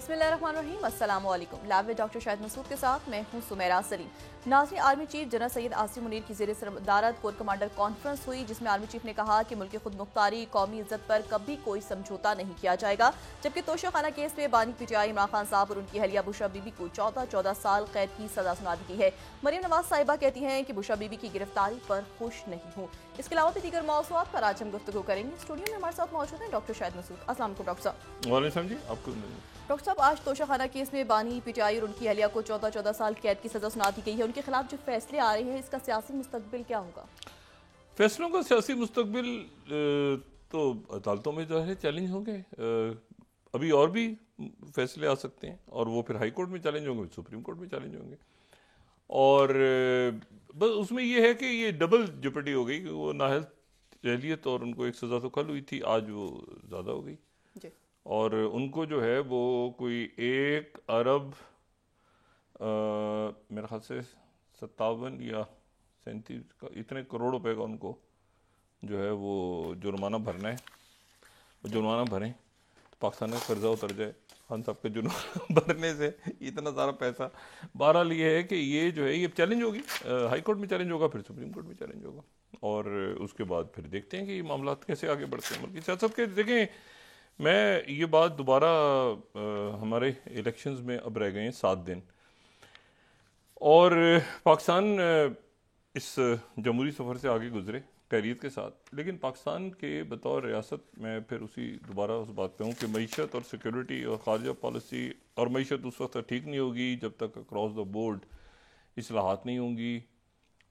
बिस्मिल्लाहिर्रहमानिर्रहीम, अस्सलाम वालेकुम। लैब में डॉक्टर शाहिद मसूद के साथ मैं हूं सुमेरा सलीम। नाज़रीन, army chief general Syed Asim Munir की ज़ेर सदारत कोर कमांडर कॉन्फ्रेंस हुई, जिसमें आर्मी चीफ ने कहा कि मुल्क की खुद मुख्तारी, कौमी इज्जत पर कभी कोई समझौता नहीं किया जाएगा। जबकि तोशाखाना केस में बानी पीटीआई इमरान खान साहब और उनकी अहलिया बुशरा बीबी को 14 साल कैद की सजा सुना दी गई है। मरियम नवाज साहिबा कहती हैं कि बुशरा बीबी की गिरफ्तारी पर खुश नहीं हूँ। इसके अलावा भी दीगर मौज़ूआत पर आज हम गुफ्तगू करेंगे। स्टूडियो में हमारे साथ मौजूद हैं डॉक्टर शाहिद मसूद। अस्सलाम वालेकुम डॉक्टर साहब। वालेकुम जी, आपको डॉक्टर साहब, आज तोशाखाना केस में बानी पीटीआई और उनकी अहलिया को 14 साल कैद की सजा सुना दी गई है। उनके खिलाफ जो फैसले आ रहे हैं, इसका सियासी मुस्तकबिल क्या होगा? फैसलों का सियासी मुस्तकबिल तो अदालतों में जो है चैलेंज होंगे। अभी और भी फैसले आ सकते हैं और वो फिर हाई कोर्ट में चैलेंज होंगे, सुप्रीम कोर्ट में चैलेंज होंगे। और बस उसमें ये है कि ये डबल जेपटी हो गई कि वो नाहल जहलियत और उनको एक सज़ा तो कल हुई थी, आज वो ज़्यादा हो गई जी। और उनको जो है वो कोई 1 अरब मेरे ख्याल से 57 या 37 का इतने करोड़ रुपए का उनको जो है वो जुर्माना भरना है। वो जुर्माना भरें तो पाकिस्तान का कर्जा उतर जाए। खान साहब के जुर्माना भरने से इतना सारा पैसा। बहरहाल ये है कि ये जो है ये चैलेंज होगी, हाई कोर्ट में चैलेंज होगा, फिर सुप्रीम कोर्ट में चैलेंज होगा और उसके बाद फिर देखते हैं कि ये मामला कैसे आगे बढ़ते हैं। मुल्क सियासत के देखें, मैं ये बात दोबारा हमारे इलेक्शंस में अब रह गए हैं 7 दिन और पाकिस्तान इस जमहूरी सफ़र से आगे गुजरे खैरियत के साथ, लेकिन पाकिस्तान के बतौर रियासत में फिर दोबारा उस बात पे हूँ कि मईशत और सिक्योरिटी और खारजा पॉलिसी और मईशत उस वक्त ठीक नहीं होगी जब तक अक्रॉस द बोर्ड इस्लाहात नहीं होंगी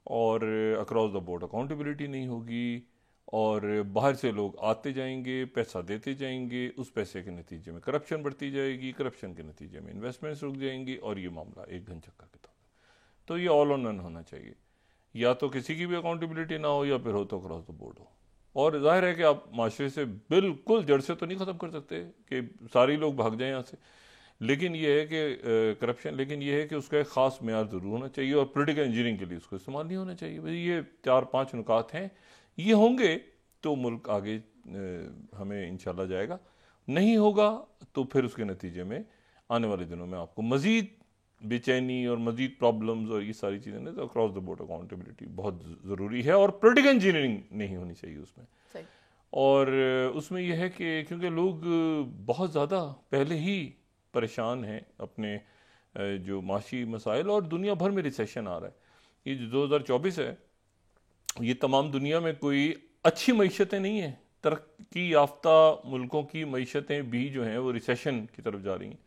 और अक्रॉस द बोर्ड अकाउंटेबिलिटी नहीं होगी और बाहर से लोग आते जाएंगे, पैसा देते जाएंगे, उस पैसे के नतीजे में करप्शन बढ़ती जाएगी, करप्शन के नतीजे में इन्वेस्टमेंट्स रुक जाएंगी और ये मामला एक घन चक्कर के तौर पर। तो ये ऑल ऑन नन होना चाहिए, या तो किसी की भी अकाउंटेबिलिटी ना हो या फिर हो तो क्रॉस द बोर्ड हो। और जाहिर है कि आप माशरे से बिल्कुल जड़ से तो नहीं ख़त्म कर सकते कि सारे लोग भाग जाएं यहाँ से, लेकिन ये है कि करप्शन, लेकिन ये है कि उसका एक ख़ास मेयार ज़रूर होना चाहिए और पोलिटिकल इंजीनियरिंग के लिए उसको इस्तेमाल नहीं होना चाहिए। भाई ये 4-5 नुकात हैं, ये होंगे तो मुल्क आगे हमें इंशाल्लाह जाएगा। नहीं होगा तो फिर उसके नतीजे में आने वाले दिनों में आपको मज़ीद बेचैनी और मज़ीद प्रॉब्लम्स और ये सारी चीज़ें ना, तो अक्रॉस द बोर्ड अकाउंटेबिलिटी बहुत ज़रूरी है और पोलिटिकल इंजीनियरिंग नहीं होनी चाहिए उसमें। सही। और उसमें यह है कि क्योंकि लोग बहुत ज़्यादा पहले ही परेशान हैं अपने जो माशी मसाइल और दुनिया भर में रिसेशन आ रहा है। ये जो 2024 है, ये तमाम दुनिया में कोई अच्छी मईशतें नहीं हैं। तरक्की याफ्ता मुल्कों की मईशतें भी जो हैं वो रिसेशन की तरफ जा रही हैं।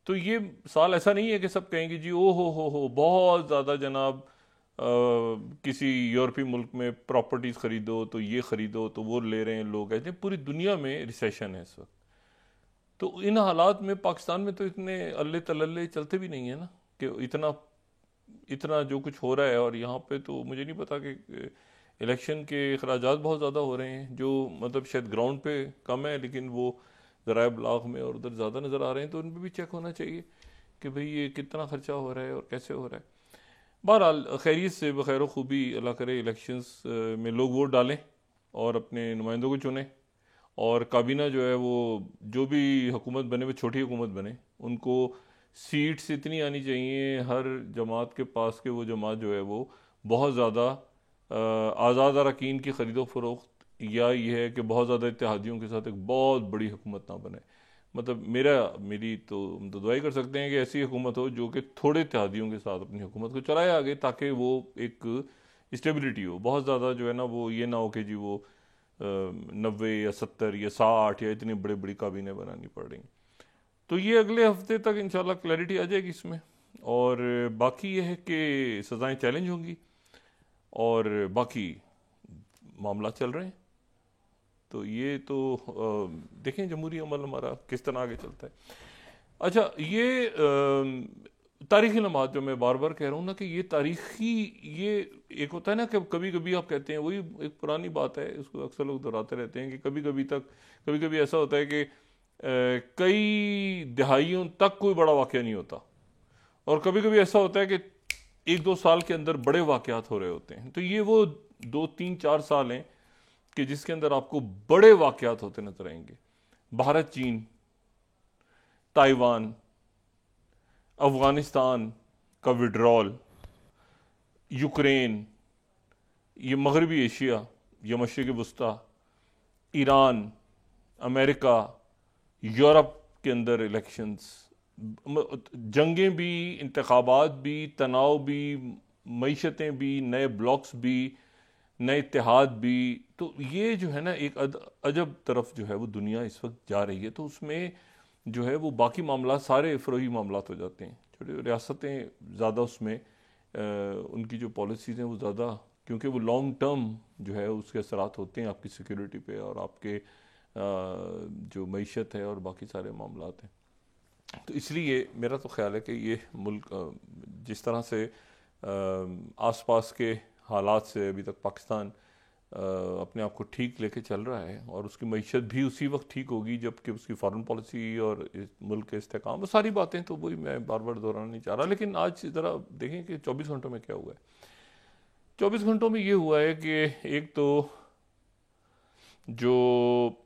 तो ये साल ऐसा नहीं है कि सब कहेंगे जी ओ हो बहुत ज़्यादा जनाब किसी यूरोपीय मुल्क में प्रॉपर्टीज़ ख़रीदो तो ये ख़रीदो तो वो ले रहे हैं लोग, ऐसे पूरी दुनिया में रिसेशन है इस वक्त। तो इन हालात में पाकिस्तान में तो इतने अल्ले तलल्ले चलते भी नहीं है ना कि इतना जो कुछ हो रहा है। और यहाँ पे तो मुझे नहीं पता कि इलेक्शन के अखराजात बहुत ज़्यादा हो रहे हैं, जो मतलब शायद ग्राउंड पे कम है लेकिन वो ज़राए ब्लाग में और उधर ज़्यादा नज़र आ रहे हैं। तो उन पर भी चेक होना चाहिए कि भाई ये कितना ख़र्चा हो रहा है और कैसे हो रहा है। बहरहाल खैरियत से बखैर खूबी अल्लाह करे इलेक्शंस में लोग वोट डालें और अपने नुमाइंदों को चुनें और काबीना जो है वो जो भी हुकूमत बने वो छोटी हुकूमत बने, उनको सीट्स इतनी आनी चाहिए हर जमात के पास के वो जमात जो है वो बहुत ज़्यादा आज़ाद अरकान की ख़रीदो फरोख्त, या ये है कि बहुत ज़्यादा इत्तेहादियों के साथ एक बहुत बड़ी हुकूमत ना बने। मतलब मेरी तो हम तो दुआई कर सकते हैं कि ऐसी हुकूमत हो जो कि थोड़े इत्तेहादियों के साथ अपनी हुकूमत को चलाए आगे, ताकि वो एक स्टेबिलिटी हो। बहुत ज़्यादा जो है ना वो ये ना हो कि जी वो 90 या 70 या 60 या इतनी बड़ी बड़ी काबीने बनानी पड़ रही। तो ये अगले हफ्ते तक इंशाल्लाह क्लैरिटी आ जाएगी इसमें। और बाकी ये है कि सज़ाएँ चैलेंज होंगी और बाकी मामला चल रहे हैं। तो ये तो देखें जमहूरी अमल हमारा किस तरह आगे चलता है। अच्छा, ये तारीख़ी लम्हात जो मैं बार बार कह रहा हूँ ना कि ये तारीख़ी, ये एक होता है ना कि कभी कभी आप कहते हैं, वही एक पुरानी बात है, उसको अक्सर लोग दोहराते रहते हैं कि कभी कभी ऐसा होता है कि कई दहाइयों तक कोई बड़ा वाक़या नहीं होता और कभी कभी ऐसा होता है कि 1-2 साल के अंदर बड़े वाक़यात हो रहे होते हैं। तो ये वो 2-3-4 साल हैं कि जिसके अंदर आपको बड़े वाक़यात होते नजर आएंगे। भारत चीन ताइवान, अफ़गानिस्तान का विड्रॉल, यूक्रेन, ये मगरबी एशिया या मशरिक़ वस्ता, ईरान, अमेरिका, यूरोप के अंदर इलेक्शंस, जंगें भी, इंतखाबात भी, तनाव भी, मईशतें भी, नए ब्लॉक्स भी, नए इत्तेहाद भी। तो ये जो है ना एक अजब तरफ जो है वो दुनिया इस वक्त जा रही है। तो उसमें जो है वो बाकी मामला सारे फ़रोई मामला हो जाते हैं। छोटे रियासतें ज़्यादा उसमें उनकी जो पॉलिसीज़ हैं वो ज़्यादा, क्योंकि वो लॉन्ग टर्म जो है उसके असरात होते हैं आपकी सिक्योरिटी पे और आपके जो मईशत है और बाकी सारे मामला हैं। तो इसलिए मेरा तो ख्याल है कि ये मुल्क जिस तरह से आसपास के हालात से अभी तक पाकिस्तान अपने आप को ठीक लेके चल रहा है और उसकी मईशत भी उसी वक्त ठीक होगी जबकि उसकी फॉरेन पॉलिसी और इस मुल्क के इस्तेकाम, वो सारी बातें तो वही मैं बार बार दोहराना नहीं चाह रहा। लेकिन आज ज़रा देखें कि 24 घंटों में क्या हुआ है। 24 घंटों में ये हुआ है कि एक तो जो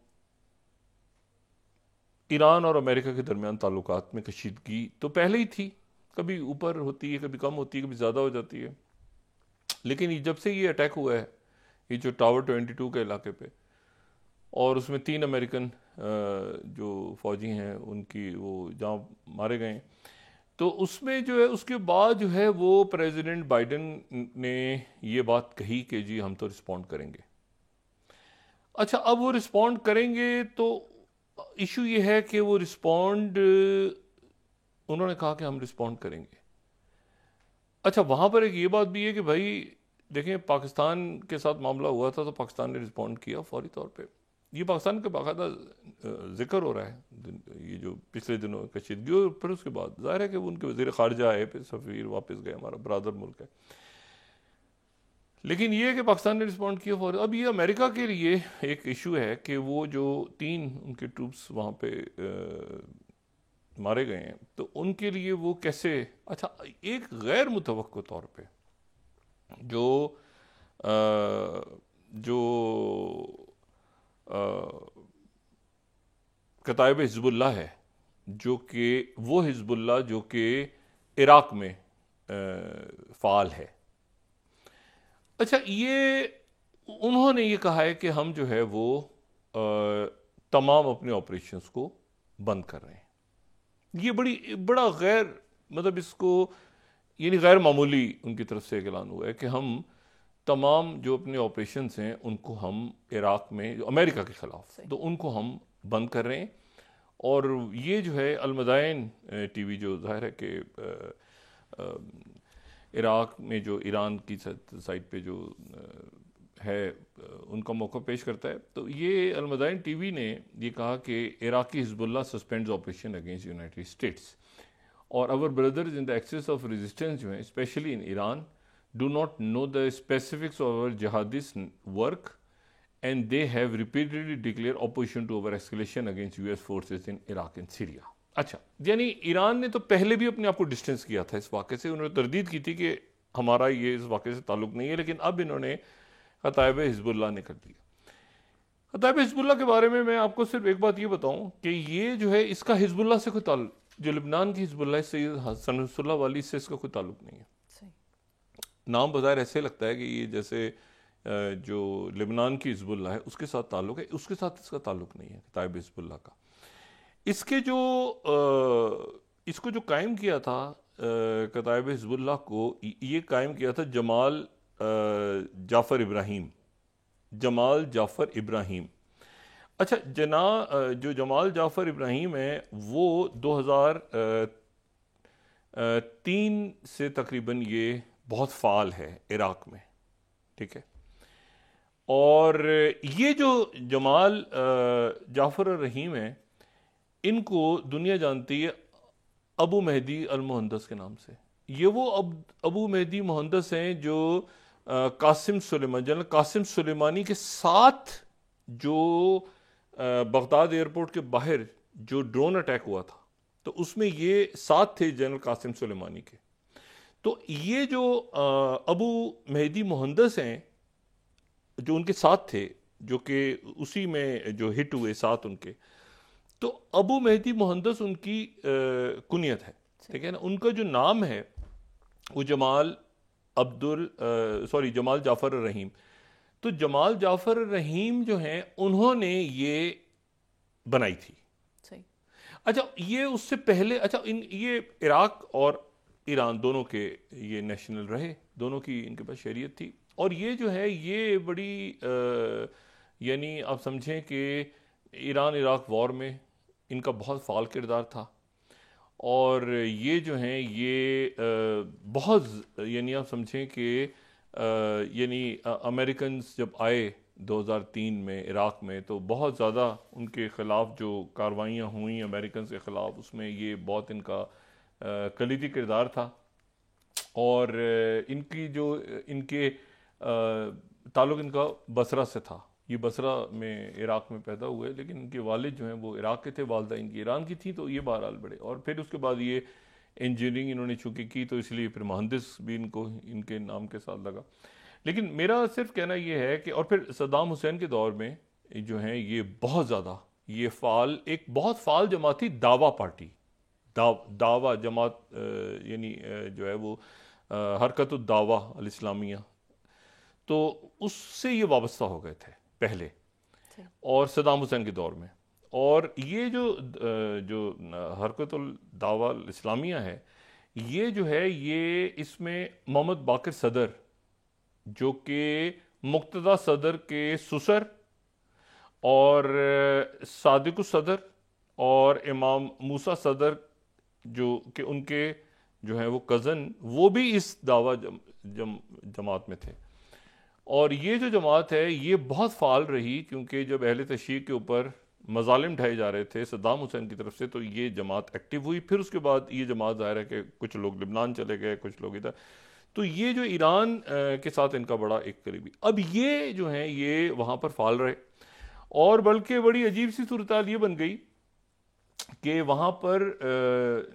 ईरान और अमेरिका के दरमियान ताल्लुकात में कशीदगी तो पहले ही थी, कभी ऊपर होती है, कभी कम होती है, कभी ज़्यादा हो जाती है। लेकिन जब से ये अटैक हुआ है, ये जो टावर 22 के इलाके पे, और उसमें 3 अमेरिकन जो फौजी हैं उनकी वो जहाँ मारे गए, तो उसमें जो है उसके बाद जो है वो प्रेसिडेंट बाइडेन ने ये बात कही कि जी हम तो रिस्पॉन्ड करेंगे। अच्छा, अब वो रिस्पॉन्ड करेंगे तो इशू ये है कि वो रिस्पॉन्ड, उन्होंने कहा कि हम रिस्पॉन्ड करेंगे। अच्छा, वहाँ पर एक ये बात भी है कि भाई देखें, पाकिस्तान के साथ मामला हुआ था तो पाकिस्तान ने रिस्पॉन्ड किया फौरी तौर पे। ये पाकिस्तान का बाकायदा जिक्र हो रहा है ये जो पिछले दिनों कशीदगी, और फिर उसके बाद जाहिर है कि वो उनके वज़ीर ख़ारजा आए, फिर सफ़ीर वापस गए, हमारा बरादर मुल्क है। लेकिन ये है कि पाकिस्तान ने रिस्पॉन्ड किया फौरी। अब ये अमेरिका के लिए एक इशू है कि वो जो 3 उनके ट्रूप्स वहाँ पे मारे गए हैं, तो उनके लिए वो कैसे। अच्छा, एक गैर मुतवक्को तौर पे जो जो कताइब हिज़्बुल्लाह है, जो कि वो हिज़्बुल्लाह जो कि इराक में फ़ाल है। अच्छा, ये उन्होंने ये कहा है कि हम जो है वो तमाम अपने ऑपरेशंस को बंद कर रहे हैं। ये बड़ा गैर, मतलब इसको यानी गैर मामूली उनकी तरफ से ऐलान हुआ है कि हम तमाम जो अपने ऑपरेशंस हैं उनको हम इराक में जो अमेरिका के ख़िलाफ़, तो उनको हम बंद कर रहे हैं। और ये जो है अलमदाइन टीवी जो ज़ाहिर है कि इराक में जो ईरान की साइड पे जो है उनका मौका पेश करता है, तो ये अलमदाइन टीवी ने ये कहा कि Iraqi Hezbollah suspends operation against United States और our brothers in the axis of resistance जो है specially in Iran do not know the specifics of our jihadist work and they have repeatedly declare opposition to our escalation against US forces in Iraq and Syria. अच्छा, यानी Iran ने तो पहले भी अपने आप को डिस्टेंस किया था इस वाक़े से, उन्होंने तरदीद की थी कि हमारा ये इस वाक़े से ताल्लुक़ नहीं है, लेकिन अब इन्होंने कताइब हिज़्बुल्लाह ने कर दिया। कताइब हिज़्बुल्लाह के बारे में मैं आपको सिर्फ एक बात ये बताऊं कि ये जो है इसका हिज़्बुल्लाह से कोई ताल्लुक़, जो लिबनान की हिज़्बुल्लाह सैयद हसन नसरुल्लाह वाली से इसका कोई ताल्लुक़ नहीं है। नाम बज़ाहिर ऐसे लगता है कि ये जैसे जो लिबनान की हिज़्बुल्लाह है उसके साथ ताल्लुक़ है, उसके साथ इसका ताल्लुक़ नहीं है कताइब हिज़्बुल्लाह का। इसके जो इसको जो कायम किया था कताइब हिज़्बुल्लाह को, ये कायम किया था जमाल जाफ़र इब्राहीम, जमाल जाफ़र इब्राहीम। अच्छा, जो जमाल जाफ़र इब्राहीम है वो 2003 से तकरीबन ये बहुत फ़ाल है इराक में, ठीक है। और ये जो जमाल जाफ़र रहीम है, इनको दुनिया जानती है अबू मेहदी अल मुहंदस के नाम से। ये वो अबू मेहदी मुहंदस हैं जो कासिम सुलेमान, जनरल कासिम सुलेमानी के साथ जो बगदाद एयरपोर्ट के बाहर जो ड्रोन अटैक हुआ था, तो उसमें ये साथ थे जनरल कासिम सुलेमानी के। तो ये जो अबू मेहदी मुहंदस हैं जो उनके साथ थे, जो कि उसी में जो हिट हुए साथ उनके, तो अबू मेहदी मुहंदस उनकी कुनियत है, ठीक है ना। उनका जो नाम है वो जमाल जाफर रहीम। तो जमाल जाफर रहीम जो हैं उन्होंने ये बनाई थी। सही। अच्छा, ये उससे पहले, अच्छा ये इराक और ईरान दोनों के ये नेशनल रहे, दोनों की इनके पास शरीयत थी। और ये जो है ये बड़ी यानी आप समझें कि ईरान इराक वॉर में इनका बहुत फाल किरदार था। और ये जो हैं ये बहुत यानी आप समझें कि यानी अमेरिकन जब आए 2003 में इराक में, तो बहुत ज़्यादा उनके ख़िलाफ़ जो कार्रवाइयाँ हुई अमेरिकन के ख़िलाफ़, उसमें ये बहुत इनका कलीदी किरदार था। और इनकी जो इनके ताल्लुक़ इनका बसरा से था। ये बसरा में इराक में पैदा हुए, लेकिन इनके वालिद जो हैं वो इराक के थे, वालदा इनकी ईरान की थी। तो ये बहरहाल बड़े, और फिर उसके बाद ये इंजीनियरिंग इन्होंने चूँकि की तो इसलिए फिर मुहंदिस भी इनको इनके नाम के साथ लगा। लेकिन मेरा सिर्फ कहना ये है कि, और फिर सद्दाम हुसैन के दौर में जो है ये बहुत ज़्यादा ये फ़ाल, एक बहुत फ़ाल जमात थी दावा पार्टी, दावा जमात यानी जो है वो हरकत दावा अल इस्लामिया, तो उससे ये वाबस्ता हो गए थे पहले और सद्दाम हुसैन के दौर में। और ये जो हरकतुल दावा इस्लामिया है, ये जो है ये इसमें मोहम्मद बाकिर सदर जो कि मुक्तदा सदर के सुसर और सादिक सदर और इमाम मूसा सदर जो कि उनके जो है वो कज़न, वो भी इस दावा जमात में थे। और ये जो जमात है ये बहुत फ़ाल रही, क्योंकि जब अहले तशय्युअ के ऊपर मज़ालिम ढाए जा रहे थे सद्दाम हुसैन की तरफ से, तो ये जमात एक्टिव हुई। फिर उसके बाद ये जमात ज़ाहिर है कि कुछ लोग लिबनान चले गए, कुछ लोग इधर, तो ये जो ईरान के साथ इनका बड़ा एक करीबी, अब ये जो है ये वहाँ पर फ़ाल रहे। और बल्कि बड़ी अजीब सी सूरत ये बन गई कि वहाँ पर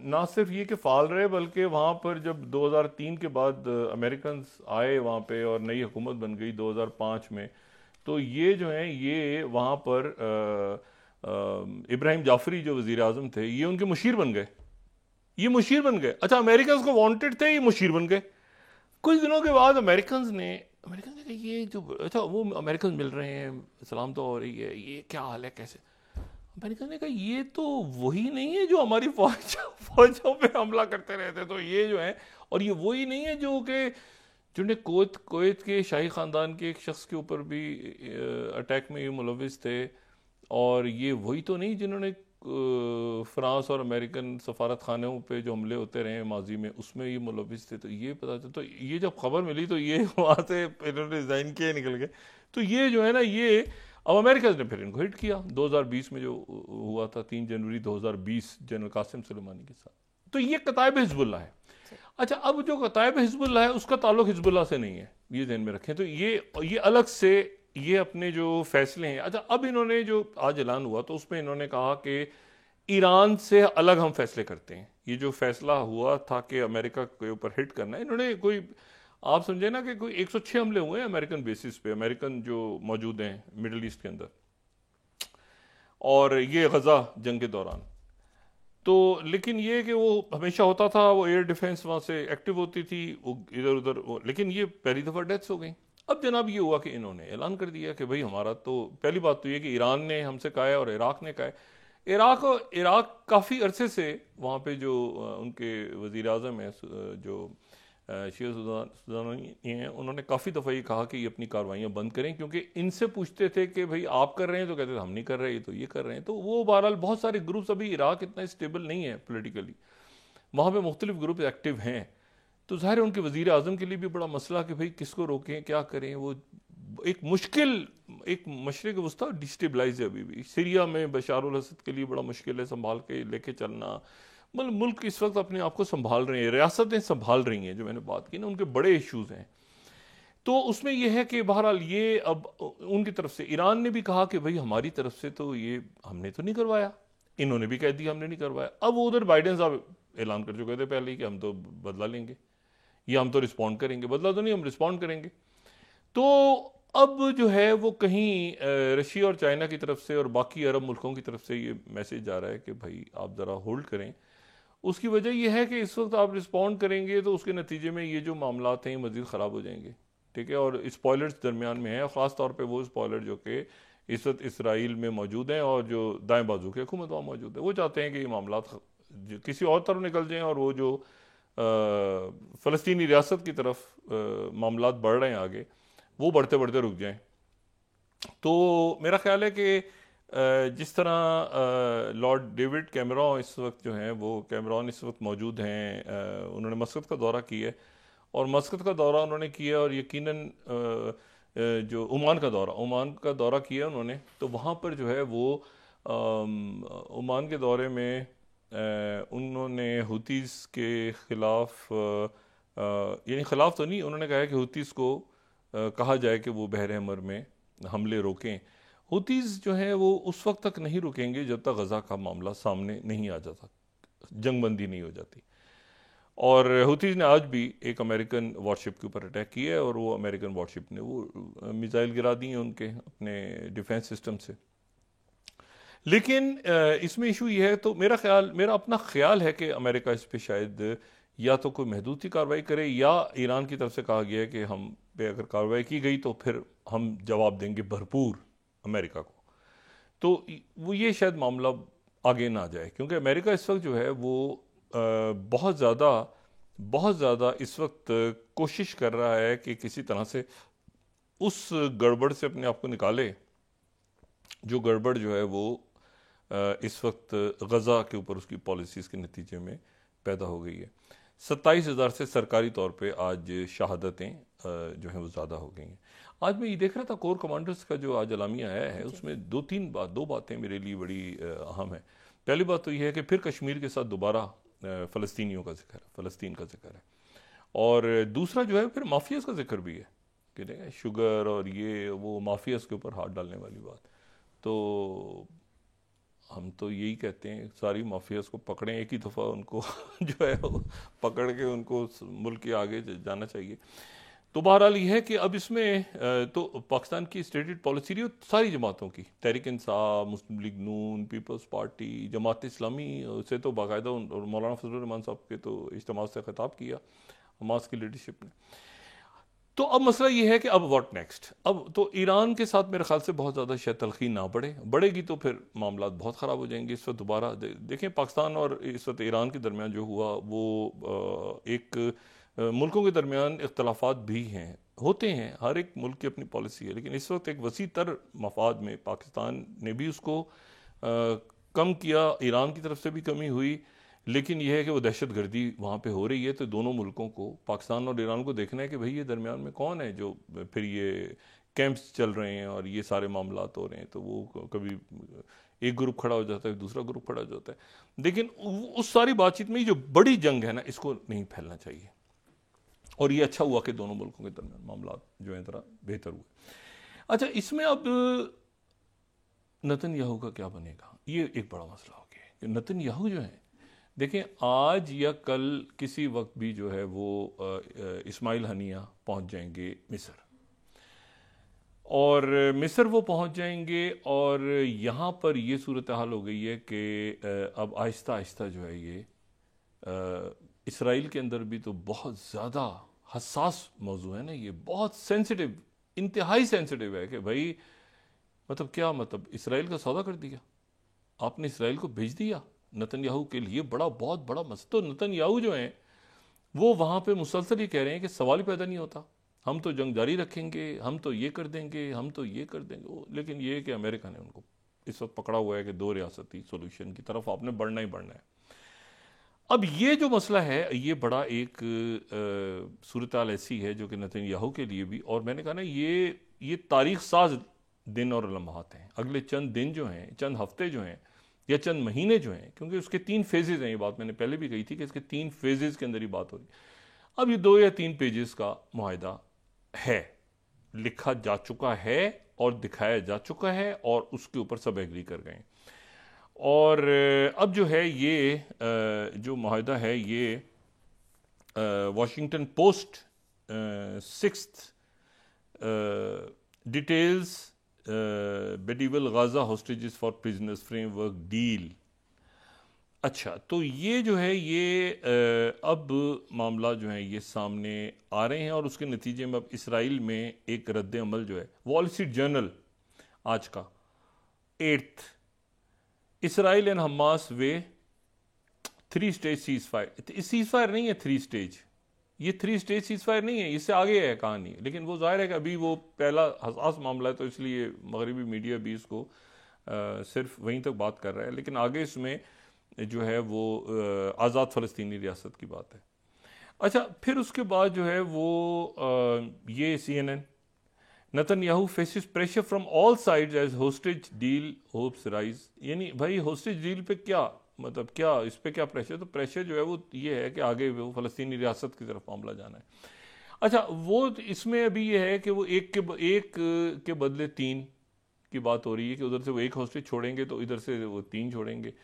ना सिर्फ ये कि फ़ाल रहे, बल्कि वहाँ पर जब 2003 के बाद अमेरिकन आए वहाँ पे और नई हुकूमत बन गई 2005 में, तो ये जो है ये वहाँ पर इब्राहिम जाफरी जो वज़ीर आज़म थे, ये उनके मुशीर बन गए। ये मुशीर बन गए। अच्छा, अमेरिकन को वांटेड थे, ये मुशीर बन गए। कुछ दिनों के बाद अमेरिकन ने कहा ये जो, अच्छा वो अमेरिकन मिल रहे हैं, सलाम तो हो रही है, ये क्या हाल है, कैसे? अमेरिकन ने कहा ये तो वही नहीं है जो हमारी फौजों पे हमला करते रहते, तो ये जो है, और ये वही नहीं है जो कि जिन्हें कोयत के शाही ख़ानदान के एक शख्स के ऊपर भी अटैक में ये मुलविस थे, और ये वही तो नहीं जिन्होंने फ्रांस और अमेरिकन सफारत खानों पे जो हमले होते रहे माजी में, उसमें ये मुलविस थे। तो ये पता चला, तो ये जब खबर मिली तो ये वहाँ से इन्होंने रिज़ाइन किए, निकल गए। तो ये जो है ना, ये अब अमेरिका ने फिर इनको हिट किया 2020 में जो हुआ था 3 जनवरी 2020 जनरल कासिम सुलेमानी के साथ। तो ये कतायब हिजबुल्लाह है। अच्छा, अब जो कतायब हिजबुल्लाह है उसका ताल्लुक हिजबुल्लाह से नहीं है, ये ध्यान में रखें। तो ये अलग से ये अपने जो फैसले हैं, अच्छा अब इन्होंने जो आज ऐलान हुआ तो उसमें इन्होंने कहा कि ईरान से अलग हम फैसले करते हैं। ये जो फैसला हुआ था कि अमेरिका के ऊपर हिट करना है, इन्होंने कोई, आप समझे ना कि कोई 106 हमले हुए हैं अमेरिकन बेसिस पे, अमेरिकन जो मौजूद हैं मिडल ईस्ट के अंदर, और ये गजा जंग के दौरान। तो लेकिन ये कि वो हमेशा होता था, वो एयर डिफेंस वहाँ से एक्टिव होती थी, वो इधर उधर, लेकिन ये पहली दफ़ा डेथ्स हो गई। अब जनाब ये हुआ कि इन्होंने ऐलान कर दिया कि भाई हमारा तो, पहली बात तो ये कि ईरान ने हमसे कहा है और इराक ने कहा है। इराक काफ़ी अरसे से वहाँ पे जो उनके वज़ीर आज़म है जो शेख सुदानी हैं, उन्होंने काफ़ी दफ़ा ये कहा कि ये अपनी कार्रवाइयाँ बंद करें, क्योंकि इनसे पूछते थे कि भाई आप कर रहे हैं, तो कहते थे हम नहीं कर रहे, तो ये कर रहे हैं। तो वो बहरहाल बहुत सारे ग्रुप्स, अभी इराक इतना स्टेबल नहीं है पोलिटिकली, वहाँ पर मुख्तलिफ ग्रुप एक्टिव हैं। तो ज़ाहिर है उनके वज़ीर आज़म के लिए भी बड़ा मसला कि भाई किसको रोकें, क्या करें। वो एक मुश्किल, एक मशरिक़ वस्ता डिस्टेबलाइज है अभी भी। सीरिया में बशार अल असद के लिए बड़ा मुश्किल है संभाल के लेके चलना। मतलब मुल्क इस वक्त अपने आप को संभाल रहे हैं, रियासतें संभाल रही हैं, जो मैंने बात की ना, उनके बड़े इश्यूज़ हैं। तो उसमें यह है कि बहरहाल ये अब उनकी तरफ से, ईरान ने भी कहा कि भाई हमारी तरफ से तो ये हमने तो नहीं करवाया, इन्होंने भी कह दिया हमने नहीं करवाया। अब वो उधर बाइडेन साहब ऐलान कर चुके थे पहले ही कि हम तो बदला लेंगे, या हम तो रिस्पॉन्ड करेंगे, बदला तो नहीं, हम रिस्पॉन्ड करेंगे। तो अब जो है वो कहीं रशिया और चाइना की तरफ से और बाकी अरब मुल्कों की तरफ से ये मैसेज जा रहा है कि भाई आप ज़रा होल्ड करें। उसकी वजह यह है कि इस वक्त आप रिस्पॉन्ड करेंगे तो उसके नतीजे में ये जो मामलात हैं मज़ीद ख़राब हो जाएंगे, ठीक है। और स्पॉयलर्स दरमियान में हैं, ख़ास तौर पे वो स्पॉयलर जो कि इस वक्त इसराइल में मौजूद हैं और जो दाएं बाजू की हुकूमत वहाँ मौजूद है। वो चाहते हैं कि ये मामलात किसी और तरफ निकल जाएं और वो जो फ़लस्तीनी रियासत की तरफ मामलात बढ़ रहे हैं आगे, वो बढ़ते बढ़ते रुक जाएं। तो मेरा ख्याल है कि जिस तरह लॉर्ड डेविड कैमरॉन इस वक्त जो हैं वो कैमरॉन इस वक्त मौजूद हैं, उन्होंने मस्कत का दौरा किया है और मस्कत का दौरा उन्होंने किया और यकीनन जो ओमान का दौरा किया उन्होंने, तो वहाँ पर जो है वो ओमान के दौरे में उन्होंने हुतीस के ख़िलाफ़ यानी ख़िलाफ़ तो नहीं, उन्होंने कहा है कि हुतीस को कहा जाए कि वो बहर हमर में हमले रोकें। हुतीज़ जो हैं वो उस वक्त तक नहीं रुकेंगे जब तक गज़ा का मामला सामने नहीं आ जाता, जंगबंदी नहीं हो जाती। और हुतीज़ ने आज भी एक अमेरिकन वारशिप के ऊपर अटैक किया है और वो अमेरिकन वारशिप ने वो मिसाइल गिरा दी हैं उनके अपने डिफेंस सिस्टम से। लेकिन इसमें इशू ये है, तो मेरा अपना ख्याल है कि अमेरिका इस पे शायद या तो कोई महदूद सी कार्रवाई करे या ईरान की तरफ से कहा गया है कि हम पे अगर कार्रवाई की गई तो फिर हम जवाब देंगे भरपूर अमेरिका को। तो वो ये शायद मामला आगे ना जाए, क्योंकि अमेरिका इस वक्त जो है वो बहुत ज़्यादा इस वक्त कोशिश कर रहा है कि किसी तरह से उस गड़बड़ से अपने आप को निकाले जो गड़बड़ जो है वो इस वक्त गज़ा के ऊपर उसकी पॉलिसीज़ के नतीजे में पैदा हो गई है। 27,000 से सरकारी तौर पे आज शहादतें जो हैं वो ज़्यादा हो गई हैं। आज मैं ये देख रहा था कोर कमांडर्स का जो आज एलामिया आया है उसमें दो बातें मेरे लिए बड़ी अहम है। पहली बात तो ये है कि फिर कश्मीर के साथ दोबारा फ़लस्तीनियों का जिक्र है, फ़लस्तीन का जिक्र है। और दूसरा जो है फिर माफियाज का जिक्र भी है कि शुगर और ये वो माफियाज के ऊपर हाथ डालने वाली बात। तो हम तो यही कहते हैं सारी माफियाज को पकड़ें एक ही दफ़ा, उनको जो है वो पकड़ के उनको मुल्क के आगे जाना चाहिए। तो बहरहाल ये है कि अब इसमें तो पाकिस्तान की स्टेटेड पॉलिसी रही सारी जमातों की, तहरीक इंसाफ, मुस्लिम लीग नून, पीपल्स पार्टी, जमात इस्लामी से तो बाकायदा और मौलाना फजलुर रहमान साहब के तो इज्तिमा से खिताब किया हमास की लीडरशिप ने। तो अब मसला ये है कि अब व्हाट नेक्स्ट। अब तो ईरान के साथ मेरे ख्याल से बहुत ज़्यादा शायद तलखी ना बढ़ेगी तो फिर मामला बहुत ख़राब हो जाएंगे। इस वक्त दोबारा देखें पाकिस्तान और इस वक्त ईरान के दरमियान जो हुआ वो एक मुल्कों के दरमियान इख्तलाफात भी हैं, होते हैं, हर एक मुल्क की अपनी पॉलिसी है, लेकिन इस वक्त एक वसी तर मफाद में पाकिस्तान ने भी उसको कम किया, ईरान की तरफ से भी कमी हुई, लेकिन यह है कि वो दहशत गर्दी वहाँ पे हो रही है। तो दोनों मुल्कों को, पाकिस्तान और ईरान को देखना है कि भाई ये दरमियान में कौन है जो फिर ये कैंप्स चल रहे हैं और ये सारे मामलात हो रहे हैं, तो वो कभी एक ग्रुप खड़ा हो जाता है, दूसरा ग्रुप खड़ा हो जाता है। लेकिन उस सारी बातचीत में ये जो बड़ी जंग है ना, इसको नहीं फैलना चाहिए। और ये अच्छा हुआ कि दोनों मुल्कों के दरमियान मामलात जो है ज़रा बेहतर हुए। अच्छा, इसमें अब नेतन्याहू का क्या बनेगा, ये एक बड़ा मसला हो गया कि नेतन्याहू जो है, देखें आज या कल किसी वक्त भी जो है वो इस्माइल हनिया पहुंच जाएंगे मिस्र, और मिस्र वो पहुंच जाएंगे और यहाँ पर ये सूरत हाल हो गई है कि अब आहिस्ता आहिस्ता जो है ये इसराइल के अंदर भी तो बहुत ज़्यादा हसास मौजू है ना, ये बहुत सेंसिटिव, इंतहाई सेंसिटिव है कि भाई मतलब क्या, मतलब इसराइल का सौदा कर दिया आपने, इसराइल को भेज दिया। नेतन्याहू के लिए बहुत बड़ा मसला। तो नेतन्याहू जो हैं वो वहाँ पे मुसलसल ये कह रहे हैं कि सवाल ही पैदा नहीं होता, हम तो जंग जारी रखेंगे, हम तो ये कर देंगे, हम तो ये कर देंगे। लेकिन ये कि अमेरिका ने उनको इस वक्त पकड़ा हुआ है कि दो रियासती सोल्यूशन की तरफ आपने बढ़ना ही बढ़ना है। अब ये जो मसला है ये बड़ा एक सूरत हाल ऐसी है जो कि नेतन्याहू के लिए भी, और मैंने कहा ना ये तारीख साज दिन और लम्हात हैं। अगले चंद दिन जो हैं, चंद हफ्ते जो हैं या चंद महीने जो हैं, क्योंकि उसके 3 फेजेज हैं, ये बात मैंने पहले भी कही थी कि इसके 3 फेजेज के अंदर ही बात हो रही। अब ये 2 या 3 पेजेस का मुआहिदा है, लिखा जा चुका है और दिखाया जा चुका है और उसके ऊपर सब एग्री कर गए। और अब जो है ये जो मुआहिदा है ये वॉशिंगटन पोस्ट 6 डिटेल्स बेडीवल Gaza hostages for prisoners framework deal. अच्छा, तो ये जो है ये अब मामला जो है ये सामने आ रहे हैं और उसके नतीजे में अब इसराइल में एक रद्द अमल जो है, वॉल स्ट्रीट जर्नल आज का 8th, Israel and Hamas way 3 stage cease fire. Cease fire नहीं है 3 स्टेज, ये 3 स्टेज सीज फायर नहीं है, इससे आगे है कहानी। लेकिन वो जाहिर है कि अभी वो पहला हसास मामला है, तो इसलिए मगरबी मीडिया भी इसको सिर्फ वहीं तक बात कर रहा है, लेकिन आगे इसमें जो है वो आज़ाद फ़लस्तीनी रियासत की बात है। अच्छा, फिर उसके बाद जो है वो ये CNN, Netanyahu faces pressure from all sides as hostage deal hopes rise. यानी भाई होस्टेज डील पे क्या मतलब, क्या इस पे क्या प्रेशर? तो प्रेशर जो है वो ये है कि आगे वो फ़लस्तीनी रियासत की तरफ मामला जाना है। अच्छा, वो इसमें अभी ये है कि वो एक के बदले 3 की बात हो रही है कि उधर से वो 1 होस्टेज छोड़ेंगे तो इधर से वो 3 छोड़ेंगे।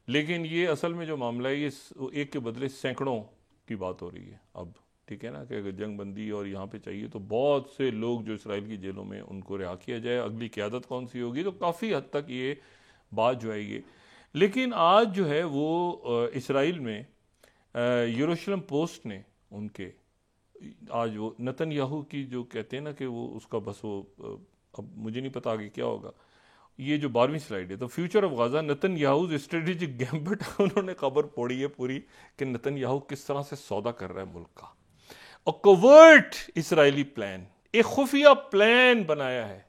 लेकिन ये असल में जो मामला है ये 1 के बदले सैकड़ों की बात हो रही है अब, ठीक है ना, कि अगर जंग बंदी और यहाँ पे चाहिए तो बहुत से लोग जो इसराइल की जेलों में उनको रिहा किया जाए, अगली क़यादत कौन सी होगी, तो काफ़ी हद तक ये बात जो है ये। लेकिन आज जो है वो इसराइल में यरूशलेम पोस्ट ने उनके आज वो नेतन्याहू की जो कहते हैं ना कि वो उसका बस वो अब मुझे नहीं पता आगे क्या होगा, ये जो 12वीं स्लाइड है, तो future of Gaza Netanyahu strategic gambit उन्होंने खबर पढ़ी है पूरी कि नेतन्याहू किस तरह से सौदा कर रहा है मुल्क का। और कोवर्ट इसराइली प्लान, एक खुफिया प्लान बनाया है,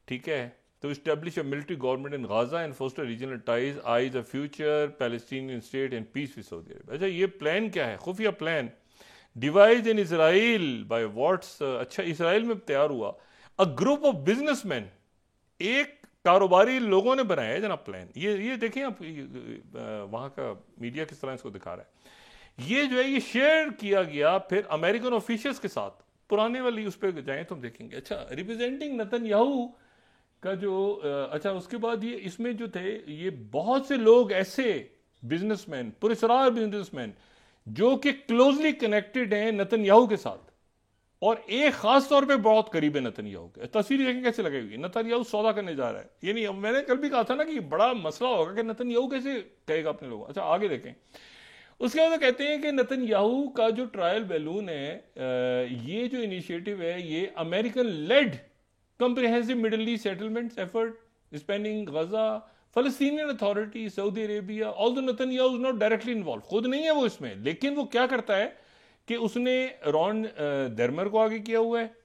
ठीक है, तो establish a military government in Gaza and foster regional ties eyes a future Palestinian state and peace with Saudi Arabia. अच्छा, ये प्लान क्या है? खुफिया plan devise in Israel by what's. अच्छा, इसराइल में तैयार हुआ अ ग्रुप ऑफ बिजनेसमैन, एक कारोबारी लोगों ने बनाया है जनाब प्लान। ये देखें आप, वहां का मीडिया किस तरह इसको दिखा रहा है। ये जो है ये शेयर किया गया फिर अमेरिकन ऑफिशियल्स के साथ, पुराने वाली उस पर जाएं तो हम देखेंगे। अच्छा, रिप्रेजेंटिंग नेतन्याहू का जो अच्छा उसके बाद ये इसमें जो थे ये बहुत से लोग ऐसे बिजनेसमैन, पुरस्कार बिजनेसमैन जो कि क्लोजली कनेक्टेड हैं नेतन्याहू के साथ और एक खास तौर पे बहुत करीब है नेतन्याहू के। तस्वीर देखें कैसे लगेगी, नेतन्याहू सौदा करने जा रहा है। यानी मैंने कल भी कहा था ना कि बड़ा मसला होगा कि नेतन्याहू कैसे कहेगा अपने लोगों। अच्छा, आगे देखें। उसके बाद कहते हैं कि नेतन्याहू का जो ट्रायल बैलून है, ये जो इनिशिएटिव है ये American led comprehensive Middle East settlements effort spanning Gaza, Palestinian Authority, Saudi Arabia, although Netanyahu is not directly involved, खुद नहीं है वो इसमें, लेकिन वो क्या करता है कि उसने रॉन दर्मर को आगे किया हुआ है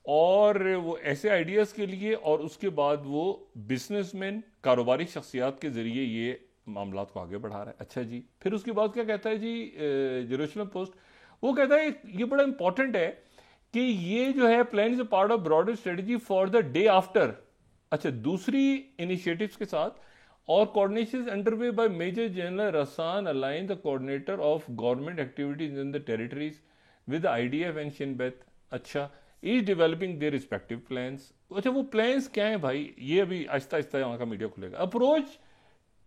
और वो ऐसे आइडियाज़ के लिए, और उसके बाद वो बिजनेसमैन, कारोबारी शख्सियात के जरिए ये मामला को आगे बढ़ा रहा है। अच्छा जी, फिर उसके बाद क्या कहता है जी जेरूशलम पोस्ट, वो कहता है ये बड़ा इंपॉर्टेंट है कि ये जो है plan is a part of broader strategy for the day after. अच्छा, दूसरी इनिशिएटिव्स के साथ और coordination underway by major general Rasan Alian the coordinator of government activities in the territories with IDF and Shin Bet. अच्छा, is developing their respective plans. अच्छा, वो plans क्या है भाई, ये अभी आहिस्ता आहिस्ता यहाँ का मीडिया खुलेगा। अप्रोच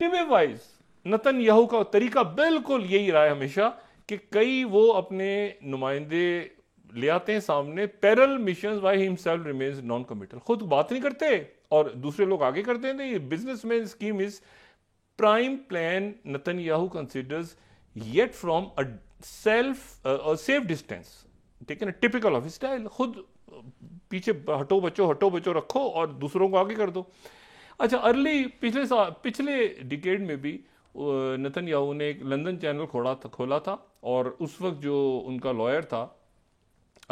टिमे वाइज, नेतन्याहू का तरीका बिल्कुल यही रहा है हमेशा कि कई वो अपने नुमाइंदे ले आते हैं सामने, parallel missions why himself remains non committal, खुद बात नहीं करते और दूसरे लोग आगे करते हैं। ये businessman scheme is prime plan Netanyahu considers yet from a safe distance, ठीक है ना, टिपिकल ऑफ स्टाइल, खुद पीछे हटो बच्चों रखो और दूसरों को आगे कर दो। अच्छा, पिछले डिकेड में भी नेतन्याहू ने एक लंदन चैनल खोला था और उस वक्त जो उनका लॉयर था